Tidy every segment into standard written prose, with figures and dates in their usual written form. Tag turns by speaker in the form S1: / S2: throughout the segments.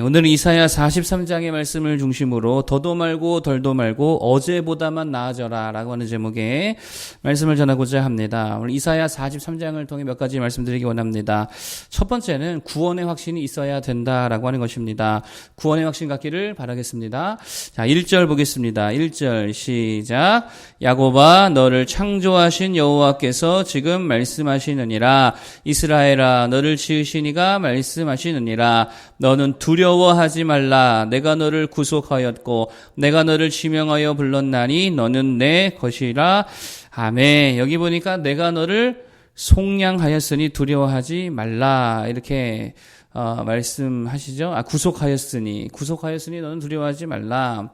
S1: 오늘은 이사야 43장의 말씀을 중심으로 더도 말고 덜도 말고 어제보다만 나아져라 라고 하는 제목의 말씀을 전하고자 합니다. 오늘 이사야 43장을 통해 몇 가지 말씀드리기 원합니다. 첫 번째는 구원의 확신이 있어야 된다라고 하는 것입니다. 구원의 확신 갖기를 바라겠습니다. 자, 1절 보겠습니다. 1절 시작. 야곱아 너를 창조하신 여호와께서 지금 말씀하시느니라. 이스라엘아 너를 지으신 이가 말씀하시느니라. 너는 두려워하지 말라. 내가 너를 구속하였고 내가 너를 지명하여 불렀나니 너는 내 것이라. 아멘. 여기 보니까 내가 너를 속량하였으니 두려워하지 말라. 이렇게 말씀하시죠. 구속하였으니 너는 두려워하지 말라.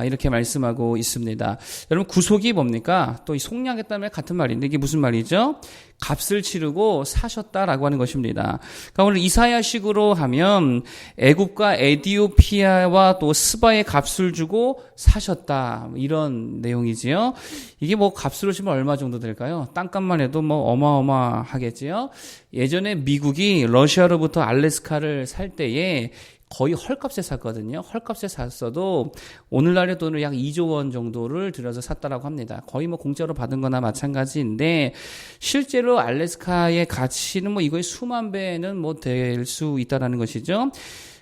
S1: 이렇게 말씀하고 있습니다. 여러분, 구속이 뭡니까? 또 이 속량했다는 같은 말인데 이게 무슨 말이죠? 값을 치르고 사셨다라고 하는 것입니다. 그러니까 오늘 이사야식으로 하면 애굽과 에디오피아와 또 스바의 값을 주고 사셨다. 이런 내용이지요. 이게 뭐 값으로 치면 얼마 정도 될까요? 땅값만 해도 뭐 어마어마하겠지요. 예전에 미국이 러시아로부터 알래스카를 살 때에 거의 헐값에 샀거든요. 헐값에 샀어도 오늘날의 돈으로 약 2조 원 정도를 들여서 샀다라고 합니다. 거의 뭐 공짜로 받은 거나 마찬가지인데 실제로 알래스카의 가치는 뭐 이거의 수만 배는 뭐 될 수 있다라는 것이죠.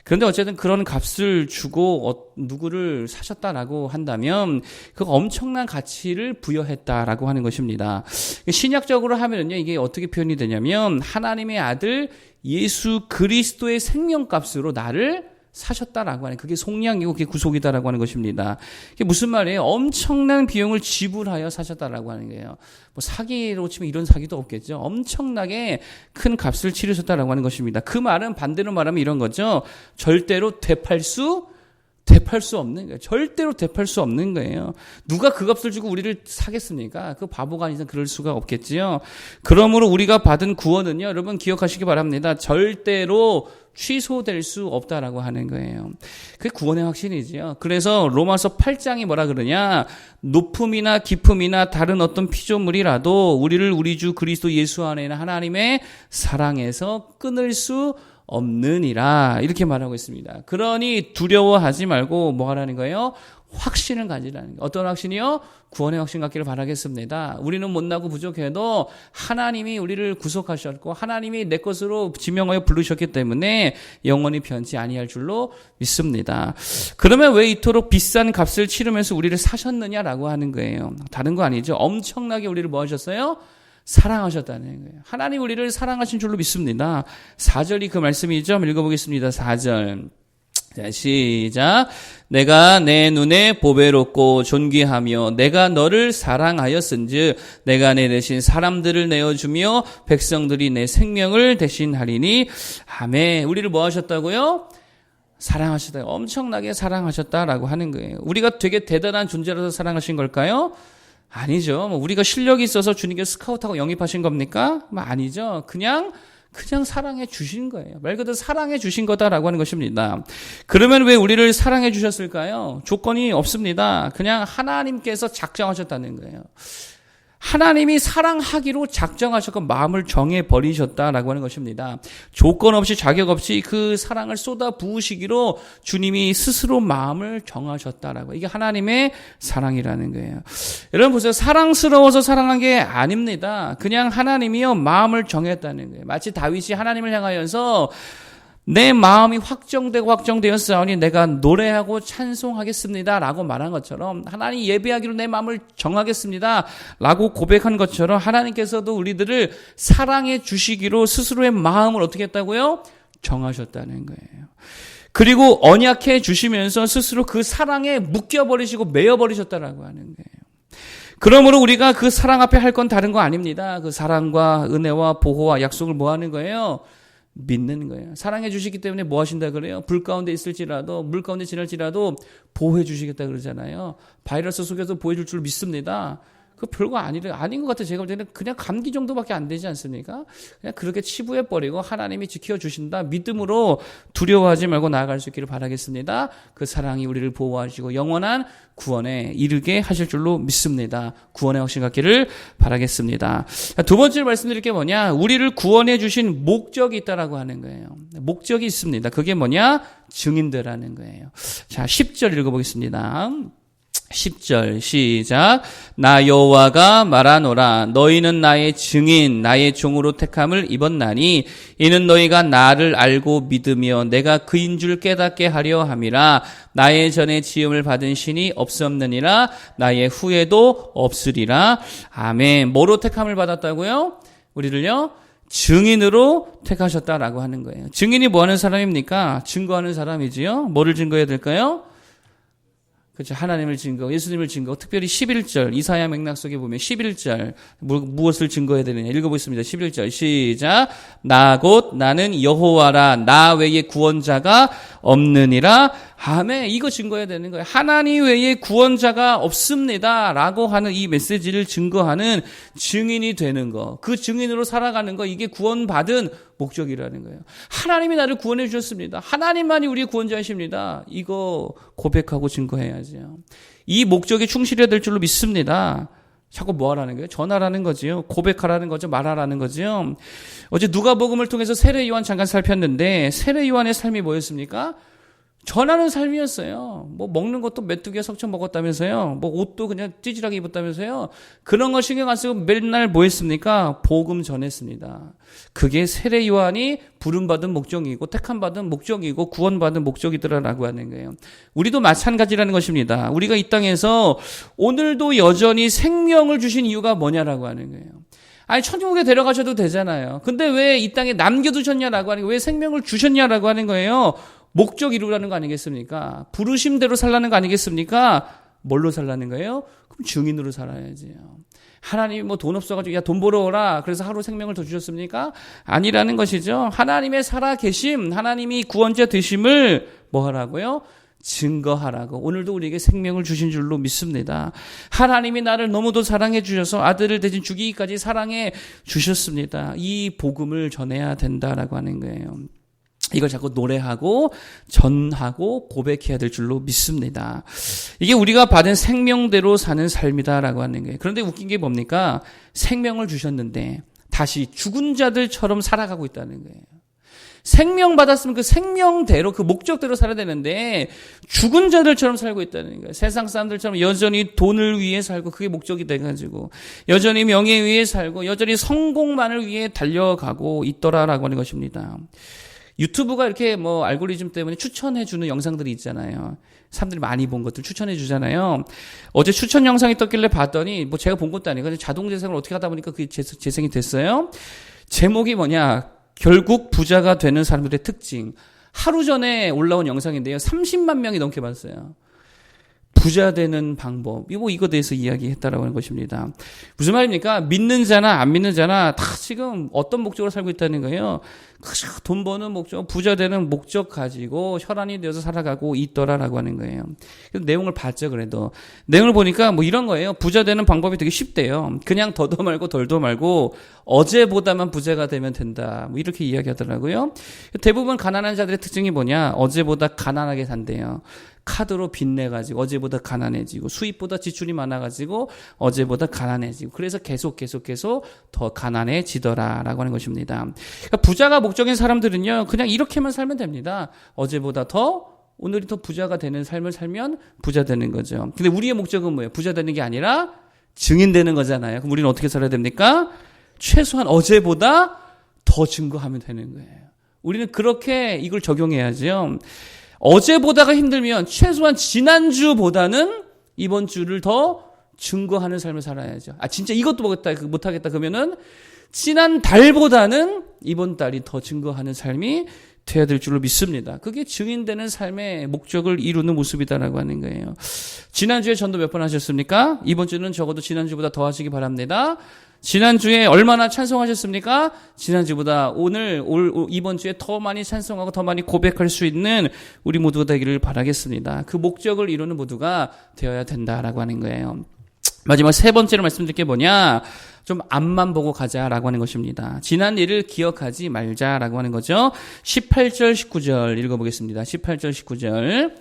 S1: 그런데 어쨌든 그런 값을 주고 누구를 사셨다라고 한다면 그 엄청난 가치를 부여했다라고 하는 것입니다. 신약적으로 하면은요, 이게 어떻게 표현이 되냐면 하나님의 아들 예수 그리스도의 생명값으로 나를 사셨다라고 하는, 그게 속량이고 그게 구속이다라고 하는 것입니다. 이게 무슨 말이에요? 엄청난 비용을 지불하여 사셨다라고 하는 거예요. 뭐 사기로 치면 이런 사기도 없겠죠. 엄청나게 큰 값을 치르셨다라고 하는 것입니다. 그 말은 반대로 말하면 이런 거죠. 절대로 되팔 수 없는 거예요. 절대로 되팔 수 없는 거예요. 누가 그 값을 주고 우리를 사겠습니까? 그 바보가 아니면 그럴 수가 없겠지요. 그러므로 우리가 받은 구원은요, 여러분 기억하시기 바랍니다. 절대로 취소될 수 없다라고 하는 거예요. 그게 구원의 확신이지요. 그래서 로마서 8장이 뭐라 그러냐? 높음이나 깊음이나 다른 어떤 피조물이라도 우리를 우리 주 그리스도 예수 안에 있는 하나님의 사랑에서 끊을 수 없느니라. 이렇게 말하고 있습니다. 그러니 두려워하지 말고 뭐 하라는 거예요? 확신을 가지라는 거예요. 어떤 확신이요? 구원의 확신 갖기를 바라겠습니다. 우리는 못나고 부족해도 하나님이 우리를 구속하셨고 하나님이 내 것으로 지명하여 부르셨기 때문에 영원히 변치 아니할 줄로 믿습니다. 그러면 왜 이토록 비싼 값을 치르면서 우리를 사셨느냐라고 하는 거예요. 다른 거 아니죠. 엄청나게 우리를 뭐 하셨어요? 사랑하셨다는 거예요. 하나님 우리를 사랑하신 줄로 믿습니다. 4절이 그 말씀이죠. 읽어보겠습니다. 4절. 자, 시작. 내가 내 눈에 보배롭고 존귀하며 내가 너를 사랑하였은즉 내가 내 대신 사람들을 내어주며 백성들이 내 생명을 대신하리니. 아멘. 우리를 뭐 하셨다고요? 사랑하셨다. 엄청나게 사랑하셨다라고 하는 거예요. 우리가 되게 대단한 존재라서 사랑하신 걸까요? 아니죠. 뭐 우리가 실력이 있어서 주님께서 스카우트하고 영입하신 겁니까? 뭐 아니죠. 그냥 사랑해 주신 거예요. 말 그대로 사랑해 주신 거다라고 하는 것입니다. 그러면 왜 우리를 사랑해 주셨을까요? 조건이 없습니다. 그냥 하나님께서 작정하셨다는 거예요. 하나님이 사랑하기로 작정하셨고 마음을 정해버리셨다라고 하는 것입니다. 조건 없이 자격 없이 그 사랑을 쏟아 부으시기로 주님이 스스로 마음을 정하셨다라고. 이게 하나님의 사랑이라는 거예요. 여러분 보세요. 사랑스러워서 사랑한 게 아닙니다. 그냥 하나님이요 마음을 정했다는 거예요. 마치 다윗이 하나님을 향하여서 내 마음이 확정되었사오니 내가 노래하고 찬송하겠습니다 라고 말한 것처럼, 하나님 예배하기로 내 마음을 정하겠습니다 라고 고백한 것처럼 하나님께서도 우리들을 사랑해 주시기로 스스로의 마음을 어떻게 했다고요? 정하셨다는 거예요. 그리고 언약해 주시면서 스스로 그 사랑에 묶여버리시고 매여버리셨다라고 하는 거예요. 그러므로 우리가 그 사랑 앞에 할 건 다른 거 아닙니다. 그 사랑과 은혜와 보호와 약속을 뭐 하는 거예요? 믿는 거예요. 사랑해 주시기 때문에 뭐 하신다 그래요? 불 가운데 있을지라도, 물 가운데 지날지라도 보호해 주시겠다 그러잖아요. 바이러스 속에서 보호해 줄 줄 믿습니다. 그 별거 아닌 것 같아요. 제가 볼 때는 그냥 감기 정도밖에 안 되지 않습니까? 그냥 그렇게 치부해버리고 하나님이 지켜주신다. 믿음으로 두려워하지 말고 나아갈 수 있기를 바라겠습니다. 그 사랑이 우리를 보호하시고 영원한 구원에 이르게 하실 줄로 믿습니다. 구원의 확신 갖기를 바라겠습니다. 두 번째로 말씀드릴 게 뭐냐? 우리를 구원해 주신 목적이 있다라고 하는 거예요. 목적이 있습니다. 그게 뭐냐? 증인되라는 거예요. 자, 10절 읽어보겠습니다. 10절 시작. 나 여호와가 말하노라. 너희는 나의 증인 나의 종으로 택함을 입었나니 이는 너희가 나를 알고 믿으며 내가 그인 줄 깨닫게 하려 함이라. 나의 전에 지음을 받은 신이 없었느니라. 나의 후에도 없으리라. 아멘. 뭐로 택함을 받았다고요? 우리를요? 증인으로 택하셨다라고 하는 거예요. 증인이 뭐 하는 사람입니까? 증거하는 사람이지요. 뭐를 증거해야 될까요? 그렇죠. 하나님을 증거, 예수님을 증거, 특별히 11절, 이사야 맥락 속에 보면 11절, 무엇을 증거해야 되느냐. 읽어보겠습니다. 11절, 시작. 나 곧 나는 여호와라. 나 외에 구원자가 없느니라. 아멘. 이거 증거해야 되는 거예요. 하나님 외에 구원자가 없습니다. 라고 하는 이 메시지를 증거하는 증인이 되는 거. 그 증인으로 살아가는 거, 이게 구원받은 목적이라는 거예요. 하나님이 나를 구원해 주셨습니다. 하나님만이 우리의 구원자이십니다. 이거 고백하고 증거해야죠. 이 목적에 충실해야 될 줄로 믿습니다. 자꾸 뭐 하라는 거예요? 전하라는 거지요. 고백하라는 거죠. 말하라는 거죠. 어제 누가복음을 통해서 세례 요한 잠깐 살폈는데 세례 요한의 삶이 뭐였습니까? 전하는 삶이었어요. 뭐 먹는 것도 메뚜기에 석쳐 먹었다면서요. 뭐 옷도 그냥 찌질하게 입었다면서요. 그런 거 신경 안 쓰고 맨날 뭐 했습니까? 복음 전했습니다. 그게 세례 요한이 부름받은 목적이고 택함받은 목적이고 구원받은 목적이더라라고 하는 거예요. 우리도 마찬가지라는 것입니다. 우리가 이 땅에서 오늘도 여전히 생명을 주신 이유가 뭐냐라고 하는 거예요. 아니 천국에 데려가셔도 되잖아요. 근데 왜 이 땅에 남겨두셨냐라고 하는 거예요. 왜 생명을 주셨냐라고 하는 거예요. 목적 이루라는 거 아니겠습니까? 부르심대로 살라는 거 아니겠습니까? 뭘로 살라는 거예요? 그럼 증인으로 살아야지요. 하나님이 뭐 돈 없어가지고 야 돈 벌어오라 그래서 하루 생명을 더 주셨습니까? 아니라는 것이죠. 하나님의 살아계심, 하나님이 구원자 되심을 뭐 하라고요? 증거하라고. 오늘도 우리에게 생명을 주신 줄로 믿습니다. 하나님이 나를 너무도 사랑해 주셔서 아들을 대신 죽이기까지 사랑해 주셨습니다. 이 복음을 전해야 된다라고 하는 거예요. 이걸 자꾸 노래하고 전하고 고백해야 될 줄로 믿습니다. 이게 우리가 받은 생명대로 사는 삶이다라고 하는 거예요. 그런데 웃긴 게 뭡니까? 생명을 주셨는데 다시 죽은 자들처럼 살아가고 있다는 거예요. 생명 받았으면 그 생명대로 그 목적대로 살아야 되는데 죽은 자들처럼 살고 있다는 거예요. 세상 사람들처럼 여전히 돈을 위해 살고 그게 목적이 돼가지고 여전히 명예 위해 살고 여전히 성공만을 위해 달려가고 있더라라고 하는 것입니다. 유튜브가 이렇게 뭐 알고리즘 때문에 추천해주는 영상들이 있잖아요. 사람들이 많이 본 것들 추천해주잖아요. 어제 추천 영상이 떴길래 봤더니 뭐 제가 본 것도 아니고 자동 재생을 어떻게 하다 보니까 그게 재생이 됐어요. 제목이 뭐냐? 결국 부자가 되는 사람들의 특징. 하루 전에 올라온 영상인데요. 30만 명이 넘게 봤어요. 부자 되는 방법. 이거 대해서 이야기했다라고 하는 것입니다. 무슨 말입니까? 믿는 자나 안 믿는 자나 다 지금 어떤 목적으로 살고 있다는 거예요. 돈 버는 목적, 부자 되는 목적 가지고 혈안이 되어서 살아가고 있더라라고 하는 거예요. 그래서 내용을 봤죠, 그래도. 내용을 보니까 뭐 이런 거예요. 부자 되는 방법이 되게 쉽대요. 그냥 더도 말고 덜도 말고 어제보다만 부자가 되면 된다. 뭐 이렇게 이야기하더라고요. 대부분 가난한 자들의 특징이 뭐냐? 어제보다 가난하게 산대요. 카드로 빚내가지고 어제보다 가난해지고 수입보다 지출이 많아가지고 어제보다 가난해지고 그래서 계속 더 가난해지더라라고 하는 것입니다. 그러니까 부자가 목적인 사람들은요 그냥 이렇게만 살면 됩니다. 어제보다 오늘이 더 부자가 되는 삶을 살면 부자 되는 거죠. 근데 우리의 목적은 뭐예요? 부자 되는 게 아니라 증인 되는 거잖아요. 그럼 우리는 어떻게 살아야 됩니까? 최소한 어제보다 더 증거하면 되는 거예요. 우리는 그렇게 이걸 적용해야죠. 어제보다가 힘들면 최소한 지난주보다는 이번 주를 더 증거하는 삶을 살아야죠. 진짜 이것도 못하겠다 그러면은 지난 달보다는 이번 달이 더 증거하는 삶이 돼야 될 줄로 믿습니다. 그게 증인되는 삶의 목적을 이루는 모습이다라고 하는 거예요. 지난주에 전도 몇 번 하셨습니까? 이번 주는 적어도 지난주보다 더 하시기 바랍니다. 지난주에 얼마나 찬송하셨습니까? 지난주보다 이번 주에 더 많이 찬송하고 더 많이 고백할 수 있는 우리 모두가 되기를 바라겠습니다. 그 목적을 이루는 모두가 되어야 된다라고 하는 거예요. 마지막 세 번째로 말씀드릴 게 뭐냐? 좀 앞만 보고 가자라고 하는 것입니다. 지난 일을 기억하지 말자라고 하는 거죠. 18절, 19절 읽어보겠습니다. 18절, 19절.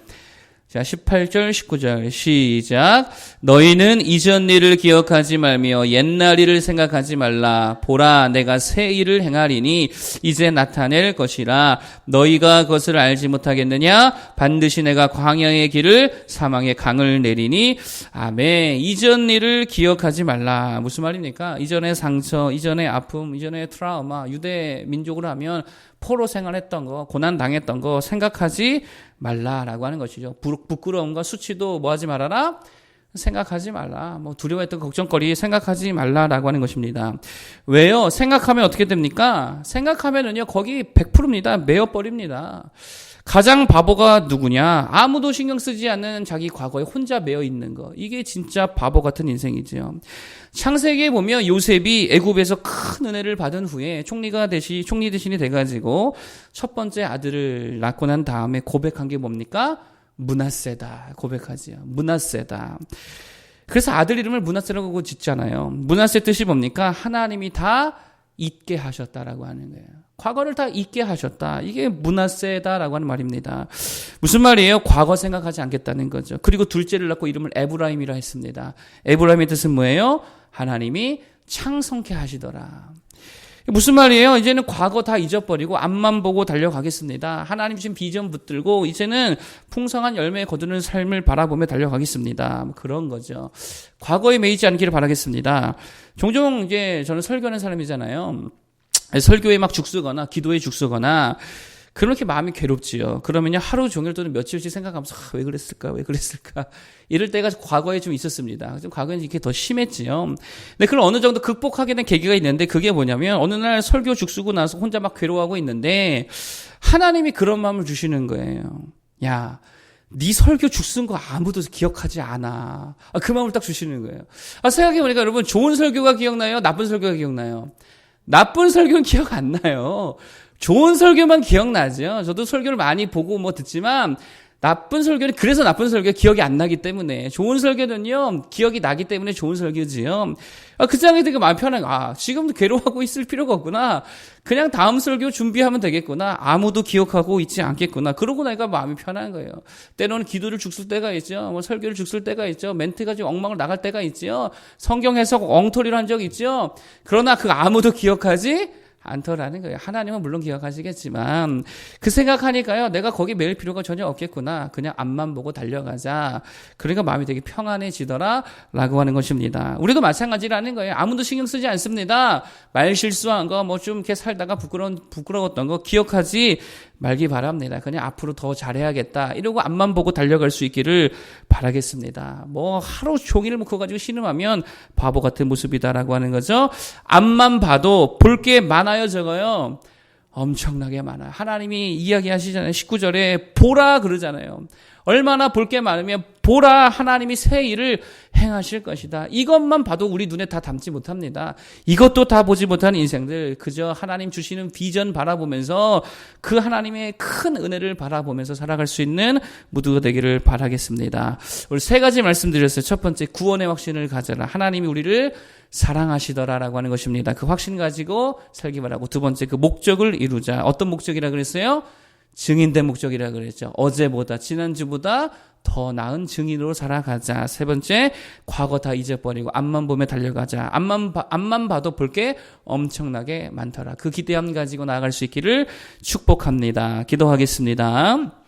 S1: 자, 18절, 19절 시작. 너희는 이전 일을 기억하지 말며 옛날 일을 생각하지 말라. 보라, 내가 새 일을 행하리니 이제 나타낼 것이라. 너희가 그것을 알지 못하겠느냐? 반드시 내가 광야의 길을 사망의 강을 내리니. 아멘. 이전 일을 기억하지 말라. 무슨 말입니까? 이전의 상처, 이전의 아픔, 이전의 트라우마, 유대 민족으로 하면 포로 생활했던 거, 고난 당했던 거 생각하지 말라라고 하는 것이죠. 부끄러움과 수치도 뭐 하지 말아라? 생각하지 말라. 뭐 두려워했던 걱정거리 생각하지 말라라고 하는 것입니다. 왜요? 생각하면 어떻게 됩니까? 생각하면은요, 거기 100%입니다. 메어버립니다. 가장 바보가 누구냐? 아무도 신경 쓰지 않는 자기 과거에 혼자 매여 있는 거. 이게 진짜 바보 같은 인생이죠. 창세기에 보면 요셉이 애굽에서 큰 은혜를 받은 후에 총리 대신이 돼가지고 첫 번째 아들을 낳고 난 다음에 고백한 게 뭡니까? 므낫세다 고백하지요. 므낫세다. 그래서 아들 이름을 므낫세라고 짓잖아요. 므낫세 뜻이 뭡니까? 하나님이 다 잊게 하셨다라고 하는 거예요. 과거를 다 잊게 하셨다. 이게 므낫세다라고 하는 말입니다. 무슨 말이에요? 과거 생각하지 않겠다는 거죠. 그리고 둘째를 낳고 이름을 에브라임이라 했습니다. 에브라임의 뜻은 뭐예요? 하나님이 창성케 하시더라. 무슨 말이에요? 이제는 과거 다 잊어버리고 앞만 보고 달려가겠습니다. 하나님 주신 비전 붙들고 이제는 풍성한 열매 거두는 삶을 바라보며 달려가겠습니다. 그런 거죠. 과거에 매이지 않기를 바라겠습니다. 종종 이제 저는 설교하는 사람이잖아요. 설교에 막 죽쓰거나 기도에 죽쓰거나 그렇게 마음이 괴롭지요. 그러면요 하루 종일 또는 며칠씩 생각하면서 왜 그랬을까 이럴 때가 과거에 좀 있었습니다. 좀 과거에는 이렇게 더 심했지요. 근데 그걸 어느 정도 극복하게 된 계기가 있는데 그게 뭐냐면 어느 날 설교 죽쓰고 나서 혼자 막 괴로워하고 있는데 하나님이 그런 마음을 주시는 거예요. 야, 네 설교 죽쓴 거 아무도 기억하지 않아. 그 마음을 딱 주시는 거예요. 생각해보니까 여러분 좋은 설교가 기억나요? 나쁜 설교가 기억나요? 나쁜 설교는 기억 안 나요. 좋은 설교만 기억나죠. 저도 설교를 많이 보고 뭐 듣지만 나쁜 설교는 그래서 나쁜 설교가 기억이 안 나기 때문에 좋은 설교는요 기억이 나기 때문에 좋은 설교지요. 그 생각이 되게 마음 편하게 지금도 괴로워하고 있을 필요가 없구나. 그냥 다음 설교 준비하면 되겠구나. 아무도 기억하고 있지 않겠구나. 그러고 나니까 마음이 편한 거예요. 때로는 기도를 죽쓸 때가 있죠. 뭐 설교를 죽쓸 때가 있죠. 멘트가 좀 엉망을 나갈 때가 있죠. 성경 해석 엉터리로 한 적이 있죠. 그러나 그 아무도 기억하지 않더라는 거예요. 하나님은 물론 기억하시겠지만 그 생각하니까요. 내가 거기 매일 필요가 전혀 없겠구나. 그냥 앞만 보고 달려가자. 그러니까 마음이 되게 평안해지더라 라고 하는 것입니다. 우리도 마찬가지라는 거예요. 아무도 신경 쓰지 않습니다. 말 실수한 거 뭐 좀 이렇게 살다가 부끄러웠던 거 기억하지 말기 바랍니다. 그냥 앞으로 더 잘해야겠다. 이러고 앞만 보고 달려갈 수 있기를 바라겠습니다. 뭐 하루 종일 묶어가지고 신음하면 바보 같은 모습이다라고 하는 거죠. 앞만 봐도 볼 게 많아요, 적어요. 엄청나게 많아요. 하나님이 이야기하시잖아요. 19절에 보라 그러잖아요. 얼마나 볼 게 많으면 보라 하나님이 새 일을 행하실 것이다. 이것만 봐도 우리 눈에 다 담지 못합니다. 이것도 다 보지 못한 인생들 그저 하나님 주시는 비전 바라보면서 그 하나님의 큰 은혜를 바라보면서 살아갈 수 있는 모두가 되기를 바라겠습니다. 오늘 세 가지 말씀드렸어요. 첫 번째 구원의 확신을 가져라. 하나님이 우리를 사랑하시더라라고 하는 것입니다. 그 확신 가지고 살기 바라고. 두 번째 그 목적을 이루자. 어떤 목적이라 그랬어요? 증인된 목적이라 그랬죠. 어제보다 지난주보다 더 나은 증인으로 살아가자. 세 번째 과거 다 잊어버리고 앞만 보며 달려가자. 앞만 봐도 볼 게 엄청나게 많더라. 그 기대함 가지고 나아갈 수 있기를 축복합니다. 기도하겠습니다.